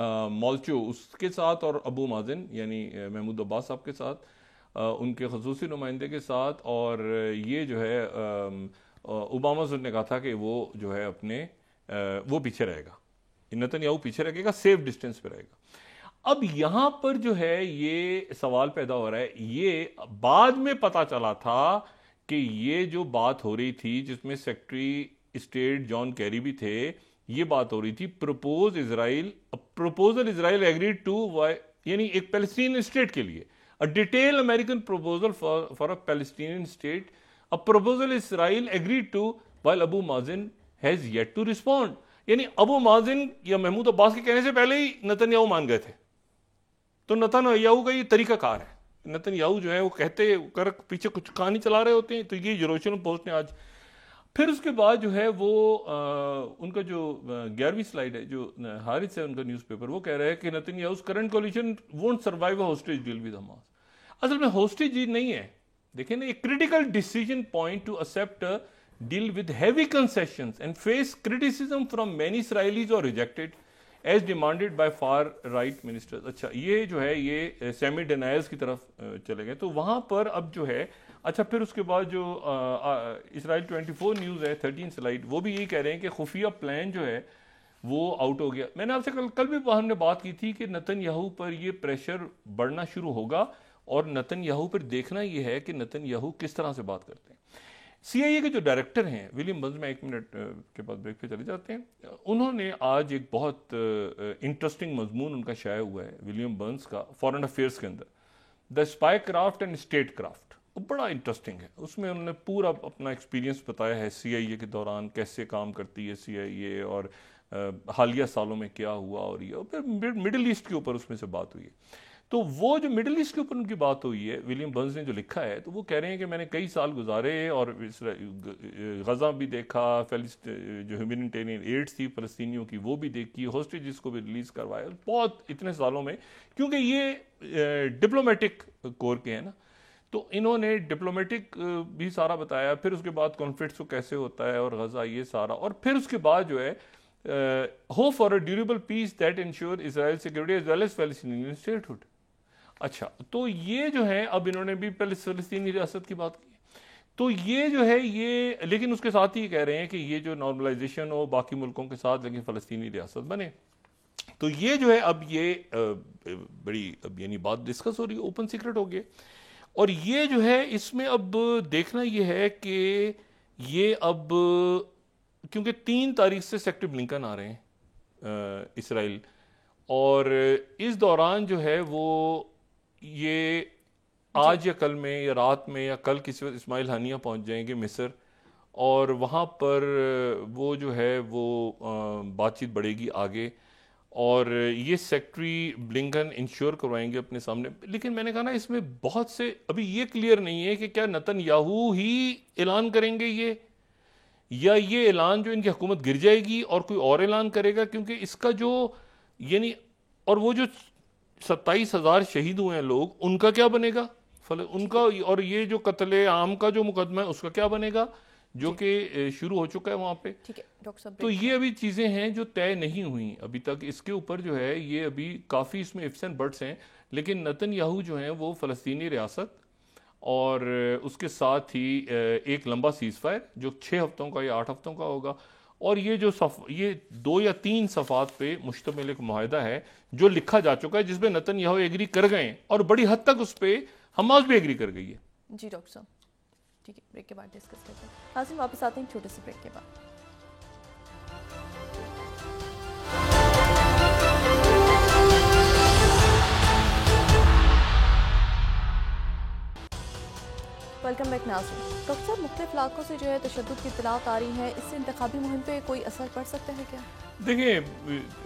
मॉल्चो, उसके साथ और अबू माजिन यानी महमूद अब्बास साहब के साथ, उनके खसूसी नुमाइंदे के साथ, और ये जो है ओबामा ने कहा था कि वो जो है अपने वो पीछे रहेगा, नेतन्याहू पीछे रहेगा, सेफ डिस्टेंस पे रहेगा। अब यहाँ पर जो है ये सवाल पैदा हो रहा है, ये बाद में पता चला था कि ये जो बात हो रही थी जिसमें सेक्रेटरी स्टेट जॉन कैरी भी थे, ये बात हो रही थी प्रपोजल इजराइल एग्रीड टू, यानी एक पैलेस्टीनियन स्टेट के लिए, a detail American proposal for a Palestinian state, a proposal Israel agreed to while Abu Mazen has yet to respond. यानी अबू माजिन या महमूद अब्बास के कहने से पहले ही नेतन्याहू मान गए थे। तो नेतन्याहू का ये तरीकाकार है। नेतन्याहू जो है वो कहते कर पीछे कुछ कहानी चला रहे होते हैं। तो ये जेरूसलम पोस्ट ने आज, फिर उसके बाद जो है वो उनका जो 11वीं स्लाइड है, जो हारिस है उनका न्यूज़पेपर, वो कह रहा है कि Netanyahu's current coalition won't survive a hostage deal with Hamas. असल में होस्टेज डील नहीं है, देखिए ना, एक critical decision point to accept deal with heavy concessions and face criticism from many Israelis और rejected as demanded by far right ministers. अच्छा, ये जो है ये सेमी डिनायल्स की तरफ चले गए। तो वहां पर अब जो है, अच्छा फिर उसके बाद जो इसराइल 24 न्यूज़ है 13 स्लाइड, वो भी यही कह रहे हैं कि खुफिया प्लान जो है वो आउट हो गया। मैंने आपसे कल भी हमने बात की थी कि नेतन्याहू पर ये प्रेशर बढ़ना शुरू होगा और नेतन्याहू पर देखना ये है कि नेतन्याहू किस तरह से बात करते हैं। CIA के जो डायरेक्टर हैं विलियम बर्न्स, में 1 मिनट के बाद ब्रेक पे चले जाते हैं, उन्होंने आज एक बहुत इंटरेस्टिंग मजमून उनका शाया हुआ है विलियम बर्न्स का फॉरेन अफेयर्स के अंदर, the spy craft and state craft. वो बड़ा इंटरेस्टिंग है। उसमें उन्होंने पूरा अपना एक्सपीरियंस बताया है CIA के दौरान, कैसे काम करती है CIA और हालिया सालों में क्या हुआ, और ये फिर मिडिल ईस्ट के ऊपर उसमें से बात हुई है। तो वो जो मिडिल ईस्ट के ऊपर उनकी बात हुई है, विलियम बर्न्स ने जो लिखा है, तो वो कह रहे हैं कि मैंने कई साल गुजारे और गजा भी देखा, जो ह्यूमैनिटेरियन एड्स थी फलस्तीनियों की वो भी देखी, हॉस्टेजेस को भी रिलीज करवाया बहुत इतने सालों में, क्योंकि ये डिप्लोमेटिक कोर के हैं ना, तो इन्होंने डिप्लोमेटिक भी सारा बताया। फिर उसके बाद कॉन्फ्लिक्ट को कैसे होता है और गजा, ये सारा, और फिर उसके बाद जो है hope for a durable peace that ensure Israel security as well as Palestinian statehood. अच्छा, तो ये जो है अब इन्होंने भी फलस्तीनी रियासत की बात की, तो ये जो है ये, लेकिन उसके साथ ही कह रहे हैं कि ये जो नॉर्मलाइजेशन हो बाकी मुल्कों के साथ, लेकिन फलस्तीनी रियासत बने। तो ये जो है अब ये बड़ी अब यानी बात डिस्कस हो रही है, ओपन सीक्रेट हो गया। और ये जो है इसमें अब देखना ये है कि ये अब, क्योंकि 3 तारीख से सेक्रेटरी ब्लिंकन आ रहे हैं इसराइल, और इस दौरान जो है वो ये आज या कल में या रात में या कल किसी वक्त इस्माइल हानिया पहुंच जाएंगे मिस्र, और वहाँ पर वो जो है वो बातचीत बढ़ेगी आगे, और ये सेक्रेटरी ब्लिंकन इंश्योर करवाएंगे अपने सामने। लेकिन मैंने कहा ना, इसमें बहुत से अभी ये क्लियर नहीं है कि क्या नेतन्याहू ही ऐलान करेंगे ये, या ये ऐलान जो इनकी हुकूमत गिर जाएगी और कोई और ऐलान करेगा, क्योंकि इसका जो यानी, और वो जो 27,000 शहीद हुए हैं लोग, उनका क्या बनेगा उनका, और ये जो कत्ले आम का जो मुकदमा है उसका क्या बनेगा, जो कि शुरू हो चुका है वहां पे। ठीक है डॉक्टर साहब, तो ये अभी चीजें हैं जो तय नहीं हुई अभी तक। इसके ऊपर जो है ये अभी काफी इसमें इफ्स एंड बट्स हैं, लेकिन नेतन्याहू जो है वो फलस्तीनी रियासत और उसके साथ ही एक लंबा सीज फायर जो 6 हफ्तों का या 8 हफ्तों का होगा, और ये जो ये 2 या 3 सफ़ात पे मुश्तमिल एक मुआहदा है जो लिखा जा चुका है, जिसपे नेतन्याहू एग्री कर गए और बड़ी हद तक उस पर हमास भी एग्री कर गई है। जी डॉक्टर साहब, ठीक है, ब्रेक के बाद डिस्कस करते हैं। नाज़रीन वापस आते हैं छोटे से ब्रेक के बाद। वेलकम बैक नाज़रीन। डॉक्टर साहब, मुख्तलिफ इलाकों से जो है तशद्दुद की इत्तलात आ रही हैं, इससे इंतखाबी मुहिम पे कोई असर पड़ सकता है क्या? देखिए,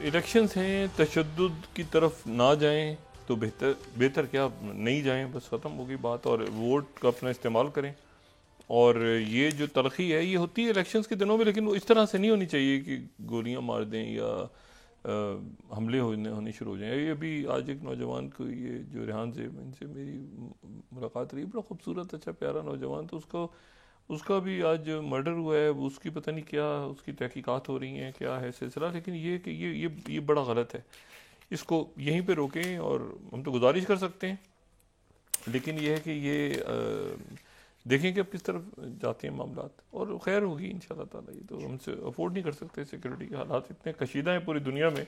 इलेक्शंस हैं, तशद्दुद की तरफ ना जाएं तो बेहतर क्या, नहीं जाएं, बस ख़त्म होगी बात, और वोट का अपना इस्तेमाल करें। और ये जो तलखी है ये होती है इलेक्शंस के दिनों में, लेकिन वो इस तरह से नहीं होनी चाहिए कि गोलियां मार दें या हमले होने शुरू हो जाएं। ये अभी आज एक नौजवान को, ये जो रेहान से इनसे मेरी मुलाकात रही, बड़ा खूबसूरत अच्छा प्यारा नौजवान, तो उसका भी आज मर्डर हुआ है। उसकी पता नहीं क्या उसकी तहकीकात हो रही हैं, क्या है सिलसिला, लेकिन ये कि ये बड़ा गलत है, इसको यहीं पे रोकें। और हम तो गुजारिश कर सकते हैं, लेकिन ये है कि ये देखें कि अब किस तरफ जाते हैं मामलात, और खैर होगी इंशाल्लाह ताला। ये तो हमसे अफोर्ड नहीं कर सकते, सिक्योरिटी के हालात इतने कशीदा हैं पूरी दुनिया में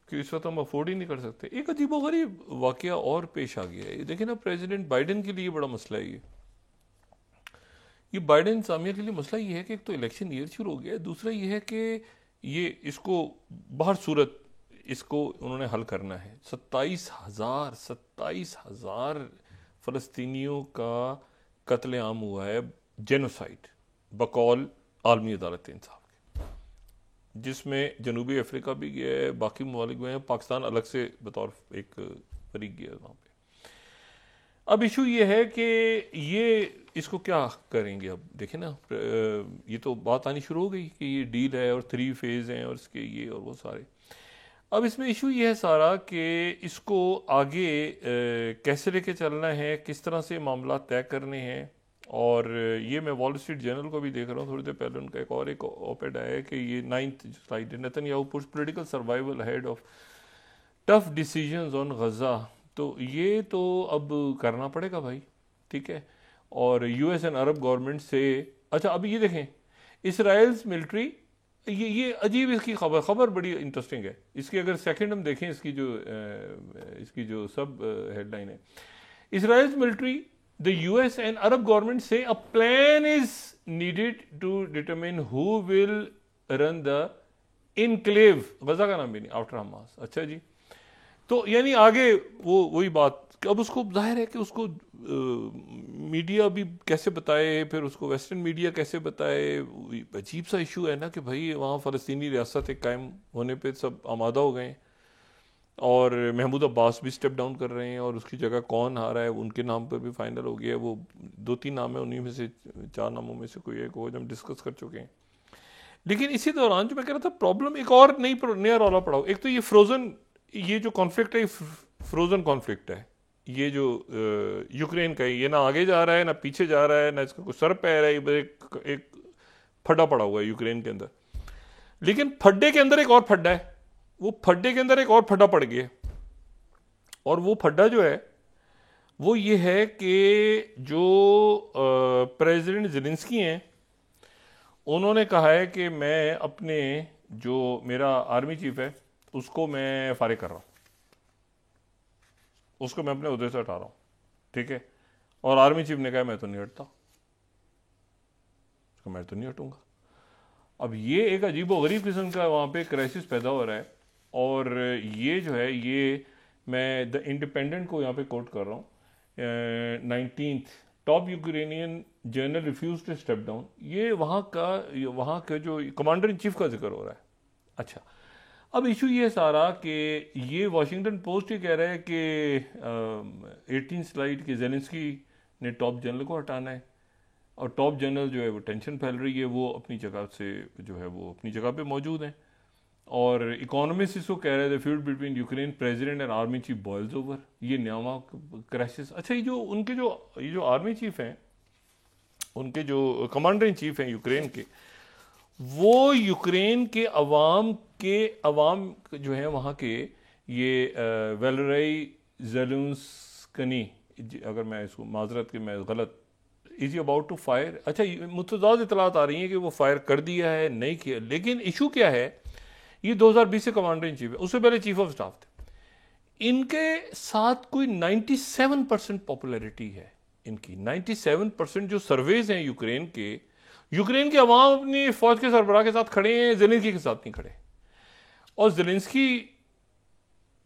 कि इस वक्त हम अफोर्ड ही नहीं कर सकते। एक अजीबोगरीब वाकया और पेश आ गया है, देखिए ना, प्रेसिडेंट बाइडन के लिए बड़ा मसला है ये बाइडन सामिया के लिए मसला ये है कि एक तो इलेक्शन ईयर शुरू हो गया है, दूसरा ये है कि ये इसको बाहर सूरत इसको उन्होंने हल करना है। 27,000 फ़लस्तीनियों का कत्ले आम हुआ है, जेनोसाइड बकौल आलमी अदालत इंसाफ के, जिसमें जनूबी अफ्रीका भी गया है, बाकी ममालिक में है, पाकिस्तान अलग से बतौर एक फरीक गया वहाँ पे। अब इशू ये है कि ये इसको क्या करेंगे। अब देखें ना, ये तो बात आनी शुरू हो गई कि ये डील है और 3 फेज हैं और इसके ये और वो सारे। अब इसमें इशू ये है सारा कि इसको आगे कैसे लेके चलना है, किस तरह से मामला तय करने हैं। और ये मैं वॉल स्ट्रीट जर्नल को भी देख रहा हूँ, थोड़ी देर पहले उनका एक ऑपेड आया है कि ये 9th slide, Netanyahu puts political survival ahead of tough decisions on Gaza. तो ये तो अब करना पड़ेगा भाई, ठीक है। और यूएस एंड अरब गवर्नमेंट से, अच्छा अभी ये देखें, इसराइल्स मिलिट्री, ये अजीब इसकी खबर बड़ी इंटरेस्टिंग है इसकी। अगर सेकंड हम देखें इसकी जो सब हेडलाइन है, Israel's military, the US and Arab government से a plan is needed to determine who will run the enclave, Gaza का नाम भी नहीं, आफ्टर हमास। अच्छा जी, तो यानी आगे वही बात कि अब उसको जाहिर है कि उसको मीडिया भी कैसे बताए, फिर उसको वेस्टर्न मीडिया कैसे बताए। अजीब सा इशू है ना कि भाई वहाँ फ़लस्तीनी रियासत एक कायम होने पे सब आमादा हो गए और महमूद अब्बास भी स्टेप डाउन कर रहे हैं और उसकी जगह कौन आ रहा है उनके नाम पर भी फाइनल हो गया है। वो 2-3 नाम है, उन्हीं में से 4 नामों में से कोई एक हो, जो हम डिस्कस कर चुके हैं। लेकिन इसी दौरान जो मैं कह रहा था, प्रॉब्लम एक और नया रौला पड़ा। एक तो ये फ्रोजन, ये जो कॉन्फ्लिक्ट है, फ्रोजन कॉन्फ्लिक्ट है। ये जो यूक्रेन का है, ये ना आगे जा रहा है ना पीछे जा रहा है, ना इसका कोई सर पैर है, ये एक फड्डा पड़ा हुआ है यूक्रेन के अंदर। लेकिन फड्डे के अंदर एक और फड्डा है, वो फड्डे के अंदर एक और फड्डा पड़ गया। और वो फड्डा जो है वो ये है कि जो प्रेसिडेंट ज़ेलेंस्की हैं, उन्होंने कहा है कि मैं अपने जो मेरा आर्मी चीफ है उसको मैं फारिग कर रहा हूँ, उसको मैं अपने उहदे से हटा रहा हूँ, ठीक है। और आर्मी चीफ ने कहा मैं तो नहीं हटता, उसको मैं तो नहीं हटूंगा। अब ये एक अजीब और गरीब किस्म का वहाँ पे क्राइसिस पैदा हो रहा है। और ये जो है, ये मैं द इंडिपेंडेंट को यहाँ पे कोट कर रहा हूँ, 19th top Ukrainian general refuse to step down. ये वहाँ का जो कमांडर इन चीफ का जिक्र हो रहा है। अच्छा, अब इशू ये सारा कि ये वाशिंगटन पोस्ट ही कह रहा है कि 18 स्लाइड के ज़ेलेंस्की ने टॉप जनरल को हटाना है। और टॉप जनरल जो है वो टेंशन फैल रही है, वो अपनी जगह से जो है वो अपनी जगह पे मौजूद हैं। और इकोनॉमिस्ट इसको कह रहे थे feud between Ukraine president and army chief boils over, ये न्यामा क्राइसिस। अच्छा, ये जो आर्मी चीफ हैं, उनके जो कमांडर इन चीफ हैं यूक्रेन के, वो यूक्रेन के अवाम जो है वहाँ के, ये वेलेरी ज़ेलेंस्की, अगर मैं इसको माजरत के मैं गलत, इज अबाउट टू फायर। अच्छा, मुतज़ाद इतलात आ रही हैं कि वो फायर कर दिया है, नहीं किया। लेकिन इशू क्या है, ये 2020 से कमांडर इन चीफ है, उससे पहले चीफ ऑफ स्टाफ थे। इनके साथ कोई 97% पॉपुलैरिटी है इनकी। 97% जो सर्वेज हैं यूक्रेन के अवाम अपनी फौज के सरबराह के साथ खड़े हैं, ज़ेलेंस्की के साथ नहीं खड़े। और ज़ेलेंस्की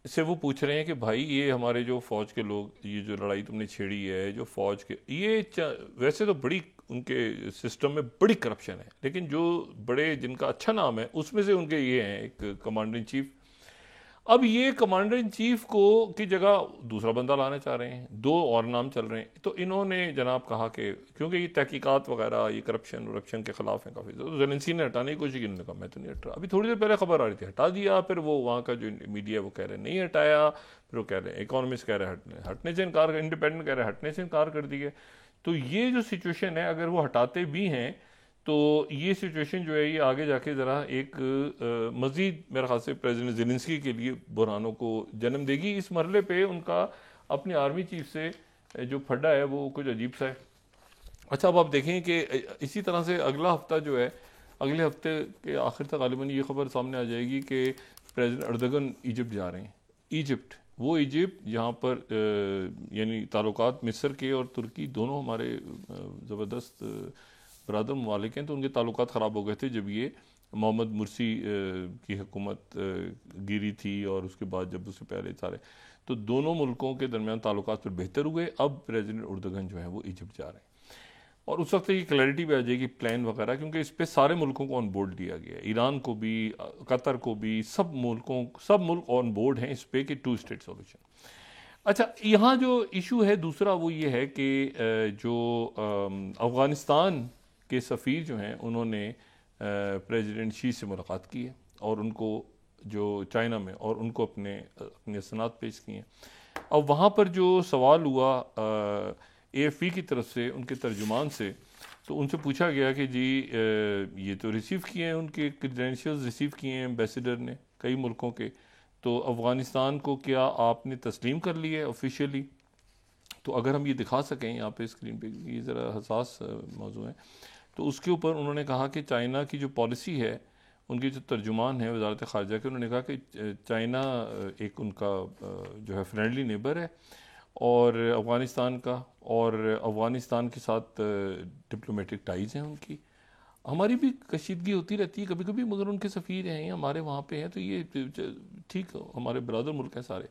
से वो पूछ रहे हैं कि भाई ये हमारे जो फौज के लोग, ये जो लड़ाई तुमने छेड़ी है, जो फौज के, ये वैसे तो बड़ी उनके सिस्टम में बड़ी करप्शन है, लेकिन जो बड़े जिनका अच्छा नाम है उसमें से उनके ये हैं एक कमांडर इन चीफ। अब ये कमांडर इन चीफ की जगह दूसरा बंदा लाना चाह रहे हैं, 2 और नाम चल रहे हैं। तो इन्होंने जनाब कहा कि क्योंकि ये तहकीकात वगैरह, ये करप्शन के खिलाफ हैं काफ़ी, तो ज़ेलेंस्की ने हटाने की कोशिश की, उन्होंने कहा मैं तो नहीं हट रहा। अभी थोड़ी देर पहले खबर आ रही थी हटा दिया, फिर वो वहाँ का जो मीडिया वो कह रहे नहीं हटाया, फिर वो कह रहे हैं, इकोनॉमिस्ट कह रहे हैं हटने से इनकार, इंडिपेंडेंट कह रहे हैं हटने से इनकार कर दिए। तो ये जो सिचुएशन है, अगर वो हटाते भी हैं तो ये सिचुएशन जो है ये आगे जाके ज़रा एक मज़ीद मेरे ख्याल से प्रेसिडेंट ज़ेलेंस्की के लिए बुरहानों को जन्म देगी। इस मरले पे उनका अपनी आर्मी चीफ से जो फड्डा है वो कुछ अजीब सा है। अच्छा, अब आप देखें कि इसी तरह से अगला हफ्ता जो है, अगले हफ्ते के आखिर तक गालिबन ये खबर सामने आ जाएगी कि प्रेसिडेंट अर्दगन इजिप्ट जा रहे हैं। वो इजिप्ट जहाँ पर यानी ताल्लुकात मिस्र के और तुर्की दोनों हमारे ज़बरदस्त बरादर ममालिक हैं, तो उनके ताल्लुकात ख़राब हो गए थे जब ये मोहम्मद मुर्सी की हुकूमत गिरी थी, और उसके बाद जब उससे पहले सारे, तो दोनों मुल्कों के दरमियान ताल्लुकात फिर बेहतर हुए। अब प्रेसिडेंट अर्दगन जो है वो इजिप्ट जा रहे हैं, और उस वक्त ये क्लैरिटी भी आ जाएगी प्लान वगैरह, क्योंकि इस पर सारे मुल्कों को ऑन बोर्ड लिया गया है, ईरान को भी, कतर को भी, सब मुल्क ऑन बोर्ड हैं इस पे कि 2 स्टेट सोल्यूशन। अच्छा, यहाँ जो इशू है दूसरा वो ये है कि जो अफ़गानिस्तान के सफ़ीर जो हैं उन्होंने प्रेसिडेंट शी से मुलाकात की है और उनको जो चाइना में और उनको अपने सनात पेश किए हैं। अब वहाँ पर जो सवाल हुआ AFP की तरफ से उनके तर्जुमान से, तो उनसे पूछा गया कि जी ये तो रिसीव किए हैं, उनके क्रेडेंशियल्स रिसीव किए हैं एम्बेसडर ने कई मुल्कों के, तो अफ़गानिस्तान को क्या आपने तस्लीम कर लिया है ऑफिशियली? तो अगर हम ये दिखा सकें यहाँ पे स्क्रीन पे, ये ज़रा हसास मौजू है, तो उसके ऊपर उन्होंने कहा कि चाइना की जो पॉलिसी है, उनके जो तर्जुमान है वजारत ख़ारजा के, उन्होंने कहा कि चाइना एक उनका जो है फ्रेंडली नेबर है और अफ़गानिस्तान का, और अफ़गानिस्तान के साथ डिप्लोमेटिक टाइज़ हैं उनकी। हमारी भी कशीदगी होती रहती है कभी कभी, मगर उनके सफ़ीर हैं हमारे वहाँ पे हैं, तो ये ठीक हमारे बरादर मुल्क हैं सारे।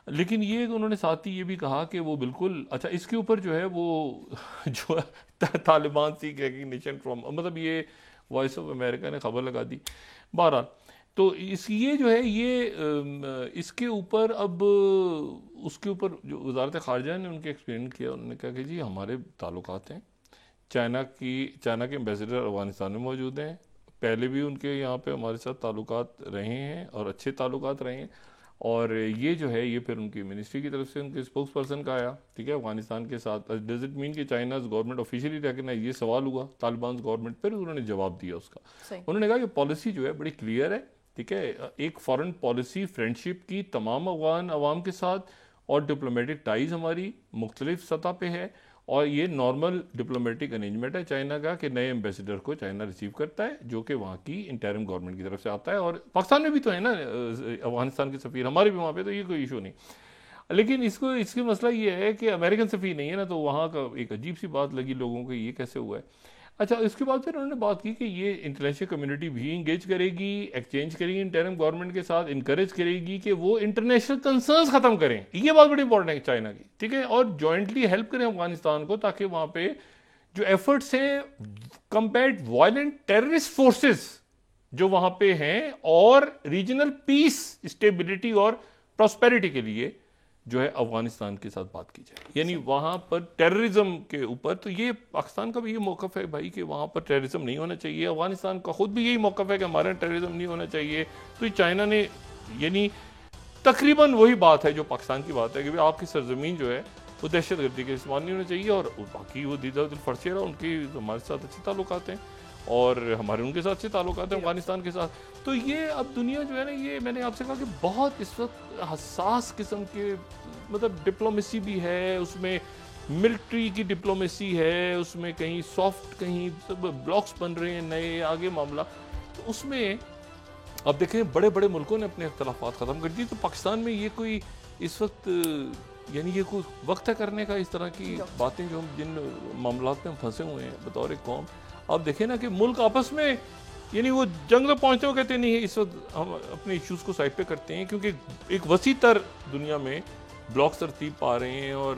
लेकिन ये उन्होंने साथ ही ये भी कहा कि वो बिल्कुल, अच्छा इसके ऊपर जो है वो जो तालिबान सीक रिकग्निशन फ्रॉम, मतलब ये वॉइस ऑफ अमेरिका ने खबर लगा दी। बहरहाल तो ये जो है ये इसके ऊपर अब उसके ऊपर जो वजारत ख़ारजा ने उनके एक्सप्लेन किया, उन्होंने कहा कि जी हमारे ताल्लुकात हैं, चाइना के एम्बेसडर अफ़गानिस्तान में मौजूद हैं, पहले भी उनके यहाँ पे हमारे साथ ताल्लुकात रहे हैं और अच्छे ताल्लुकात रहे हैं, और ये जो है ये फिर उनकी मिनिस्ट्री की तरफ से उनके स्पोक्स पर्सन का आया, ठीक है, अफ़गानिस्तान के साथ। डज इट मीन कि चाइनाज गवर्नमेंट ऑफिशियली रिकग्नाइज, ये सवाल हुआ तालिबान गवर्नमेंट पर, उन्होंने जवाब दिया उसका। उन्होंने कहा कि पॉलिसी जो है बड़ी क्लियर है, ठीक है, एक फॉरेन पॉलिसी फ्रेंडशिप की तमाम अफ़गान अवाम के साथ, और डिप्लोमेटिक टाइज़ हमारी मुख्तलिफ सतह पे है, और ये नॉर्मल डिप्लोमेटिक अरेंजमेंट है चाइना का कि नए एम्बेसडर को चाइना रिसीव करता है जो कि वहाँ की इंटरिम गवर्नमेंट की तरफ से आता है, और पाकिस्तान में भी तो है ना अफगानिस्तान के सफ़ीर, हमारे भी वहाँ पे, तो ये कोई इशू नहीं। लेकिन इसकी मसला ये है कि अमेरिकन सफ़ीर नहीं है ना, तो वहाँ का एक अजीब सी बात लगी लोगों को, ये कैसे हुआ है। अच्छा, इसके बाद फिर उन्होंने बात की कि ये इंटरनेशनल कम्युनिटी भी इंगेज करेगी, एक्सचेंज करेगी इंटरिम गवर्नमेंट के साथ, इंकरेज करेगी कि वो इंटरनेशनल कंसर्न्स खत्म करें, ये बात बड़ी इंपॉर्टेंट है चाइना की, ठीक है, और जॉइंटली हेल्प करें अफगानिस्तान को, ताकि वहाँ पे जो एफर्ट्स हैं कम्बैट वायलेंट टेररिस्ट फोर्सेस जो वहाँ पे हैं, और रीजनल पीस, स्टेबिलिटी और प्रॉस्पेरिटी के लिए जो है अफगानिस्तान के साथ बात की जाए, यानी वहाँ पर टेररिज्म के ऊपर। तो ये पाकिस्तान का भी ये मौक़िफ़ है भाई कि वहाँ पर टेररिज्म नहीं होना चाहिए, अफगानिस्तान का खुद भी यही मौक़िफ़ है कि हमारे टेररिज्म नहीं होना चाहिए। तो चाइना ने यानी तकरीबन वही बात है जो पाकिस्तान की बात है कि आपकी सरजमीन जो है वो दहशत गर्दी के इस्तेमाल नहीं होना चाहिए, और बाकी वो दीदा दिल फर्शेरा उनकी हमारे साथ अच्छे ताल्लुकात हैं, और हमारे उनके साथ अच्छे ताल्लुकात हैं अफगानिस्तान के साथ। तो ये अब दुनिया जो है ना, ये मैंने आपसे कहा कि बहुत इस वक्त हसास किस्म के, मतलब डिप्लोमेसी भी है उसमें, मिलिट्री की डिप्लोमेसी है उसमें, कहीं सॉफ्ट, कहीं सब ब्लॉक्स बन रहे हैं नए, आगे मामला। तो उसमें अब देखें बड़े बड़े मुल्कों ने अपने इख्तलाफात ख़त्म कर दिए, तो पाकिस्तान में ये कोई इस वक्त यानी ये कोई वक्त है करने का इस तरह की बातें जो हम जिन मामलात में फंसे हुए हैं बतौर एक कौम। आप देखें ना कि मुल्क आपस में यानी वो जंग में पहुंचते हो कहते नहीं है, इस वक्त हम अपने इश्यूज़ को साइड पे करते हैं, क्योंकि एक वसी तर दुनिया में ब्लॉक तरतीब पा रहे हैं और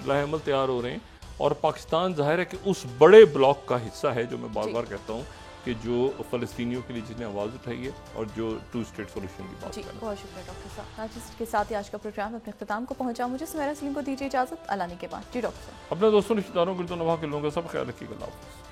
लाहेमल तैयार हो रहे हैं, और पाकिस्तान जाहिर है कि उस बड़े ब्लॉक का हिस्सा है जो मैं बार बार कहता हूँ कि जो फ़लस्तीनियों के लिए जिसने आवाज़ उठाई है और जो 2 स्टेट सॉल्यूशन की बात कर रहा है। बहुत शुक्रिया डॉक्टर साहब। आज इसके साथ ही आज का प्रोग्राम अपने अख्ताम को पहुंचा। मुझे सुमेरा सलीम को दीजिए इजाज़त, अल्लाह के बाद। जी डॉक्टर साहब, अपने दोस्तों रिश्तेदारों को तो नवा के लोगों का सब ख्याल रखिएगा। अल्लाह हाफ़िज़।